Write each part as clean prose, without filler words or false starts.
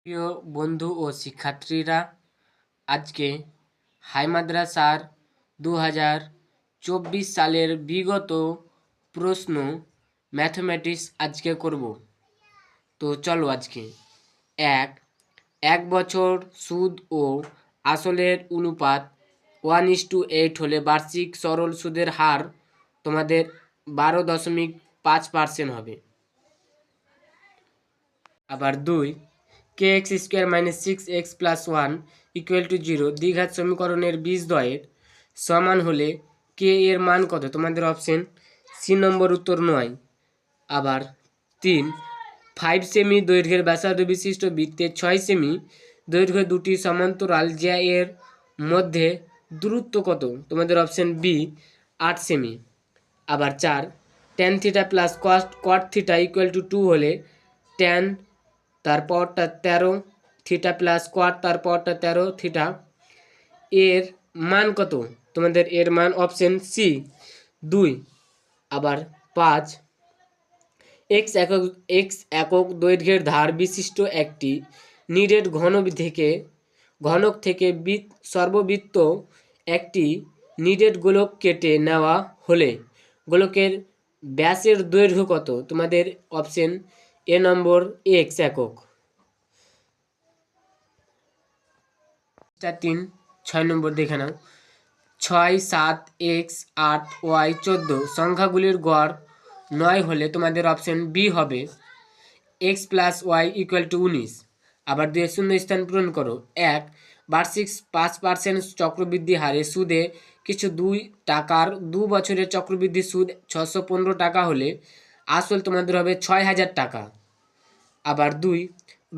প্রিয় বন্ধু ও শিক্ষার্থীরা, আজকে হাই মাদ্রাসার 2024 সালের বিগত প্রশ্ন ম্যাথমেটিক্স আজকে করব। তো চলো আজকে এক এক বছর সুদ ও আসলের অনুপাত 1:8 হলে বার্ষিক সরল সুদের হার তোমাদের 12.5% হবে। আবার 2 kx² - 6x + 1 = 0 দ্বিঘাত সমীকরণের বীজদ্বয়ের সমান হলে কে এর মান কত? তোমাদের অপশন সি নম্বর উত্তর 9। আবার 3 5 সেমি দৈর্ঘ্যের ব্যাসার্ধ বিশিষ্ট বৃত্তের 6 সেমি দৈর্ঘ্য দুটি সমান্তরাল জ্যা এর মধ্যে দূরত্ব কত? তোমাদের অপশন বি 8 সেমি। আবার 4 tan θ + cot θ = 2 হলে tan তারপরটা 13 থিটা প্লাস কোয়াট তারপরটা 13 থিটা এর মান কত? তোমাদের এর মান অপশন সি 2। আবার 5 এক্স একক দৈর্ঘ্যের ধার বিশিষ্ট একটি নিরেট ঘনক থেকে সর্ববৃত্ত একটি নিরেট গোলক কেটে নেওয়া হলে গোলকের ব্যাসের দৈর্ঘ্য কত? তোমাদের অপশন এ নম্বর এক্স একক। 3 6 নম্বর দেখে নাও। 6 7 x 8 y 14 সংখ্যাগুলির গড় 9 হলে তোমাদের অপশন বি হবে x + y = 19। আবার 2 শূন্য স্থান পূরণ করো। 1 বার্ষিক 5% চক্রবৃদ্ধি হারে সুদে কিছু 2 টাকার 2 বছরের চক্রবৃদ্ধি সুদ 615 টাকা হলে আসল তোমাদের হবে 6000 টাকা। আবার 2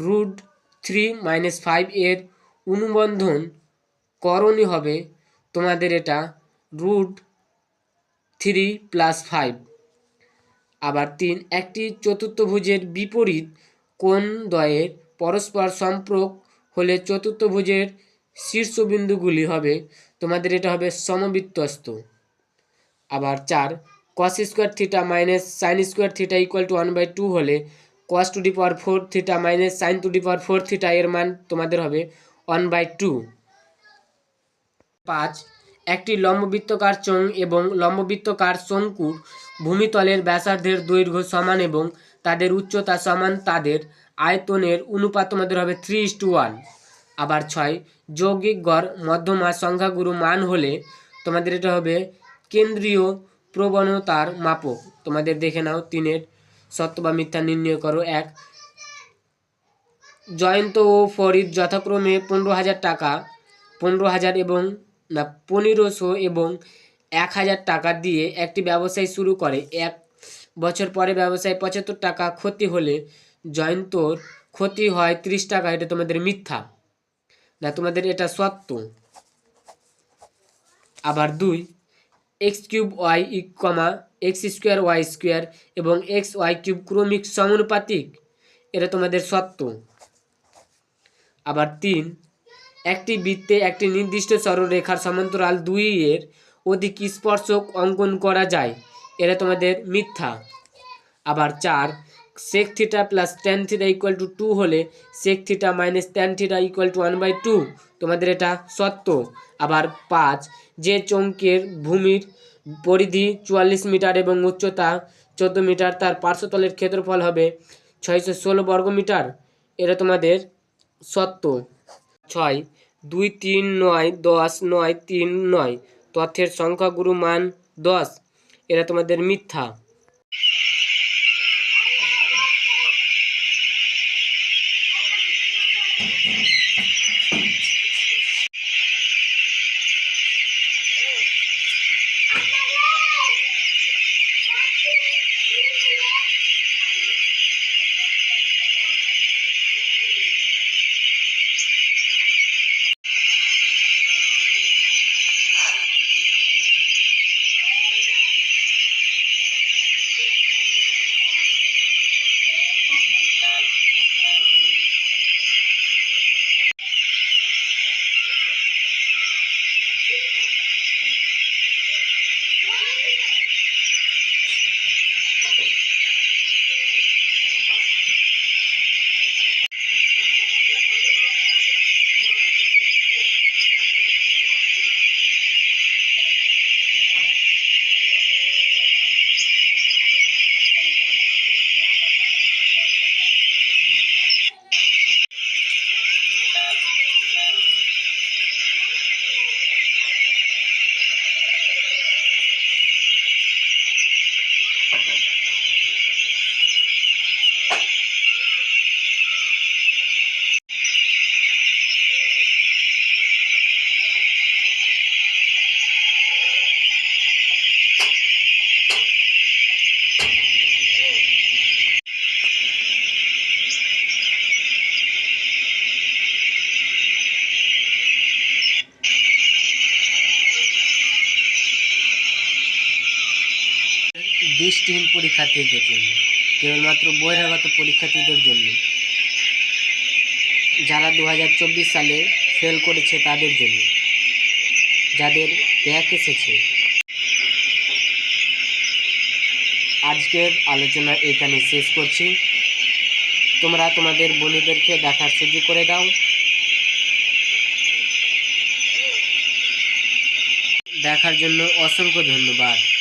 √3 - 5 এর অনুবন্ধন করণী হবে তোমাদের এটা √3 + 5। আবার 3 একটি চতুর্থভুজের বিপরীত কোণদ্বয়ের পরস্পর সম্পর্ক হলে চতুর্থভুজের শীর্ষবিন্দুগুলি হবে তোমাদের এটা হবে সমবৃত্তস্থ। আবার 4 cos² θ - sin² θ = 1/2 হলে cos⁴ θ - sin⁴ θ এর মান তোমাদের হবে 1/2। 5 একটি লম্ববৃত্তাকার চোঙ এবং লম্ববৃত্তাকার শঙ্কুর ভূমিতলের ব্যাসার্ধের দৈর্ঘ্য সমান এবং তাদের উচ্চতা সমান, তাদের আয়তনের অনুপাত তোমাদের হবে 3:1। আবার 6 যৌগিক গড় মধ্যমা সংখ্যাগুরু মান হলে তোমাদের এটা হবে কেন্দ্রীয় প্রবণতার মাপক। তোমাদের দেখে নাও 3-এর সত্য বা মিথ্যা নির্ণয় করো। 1 জয়ন্ত ও ফরিদ যথাক্রমে 15,000 টাকা 15,000 এবং 1500 এবং 1000 টাকা দিয়ে একটি ব্যবসায় শুরু করে। 1 বছর পরে ব্যবসায় 75 টাকা ক্ষতি হলে জয়ন্তর ক্ষতি হয় 30 টাকা। এটা তোমাদের মিথ্যা না, তোমাদের এটা সত্য। আবার 2 x³ y, x² y² এবং xy³ ক্রমিক সমানুপাতিক, এটা তোমাদের সত্য। আবার 3 একটি বৃত্তে একটি নির্দিষ্ট সরলরেখার সমান্তরাল 2 এর অধিক স্পর্শক অঙ্কন করা যায়, এটা তোমাদের মিথ্যা। আবার 4 sec θ + tan θ = 2 হলে sec θ - tan θ = 1/2, তোমাদের এটা সত্য। আবার 5 যে চৌম্বকের ভূমির পরিধি 44 মিটার এবং উচ্চতা 14 মিটার, তার পার্শ্বতলের ক্ষেত্রফল হবে 616 বর্গমিটার, এটা তোমাদের সত্য। 6 2 3 9 10 9 3 9 তথ্যের সংখ্যাগুরু মান 10, এটা তোমাদের মিথ্যা। দৃষ্টিহীন পরীক্ষার্থীদের জন্য, কেবলমাত্র বহিরাগত পরীক্ষার্থীদের জন্য, যারা 2024 সালে ফেল করেছে তাদের জন্য, যাদের ব্যাক এসেছে। আজকের আলোচনা এখানে শেষ করছি। তোমরা তোমাদের বন্ধুদেরকে দেখার সুযোগ করে দাও। দেখার জন্য অসংখ্য ধন্যবাদ।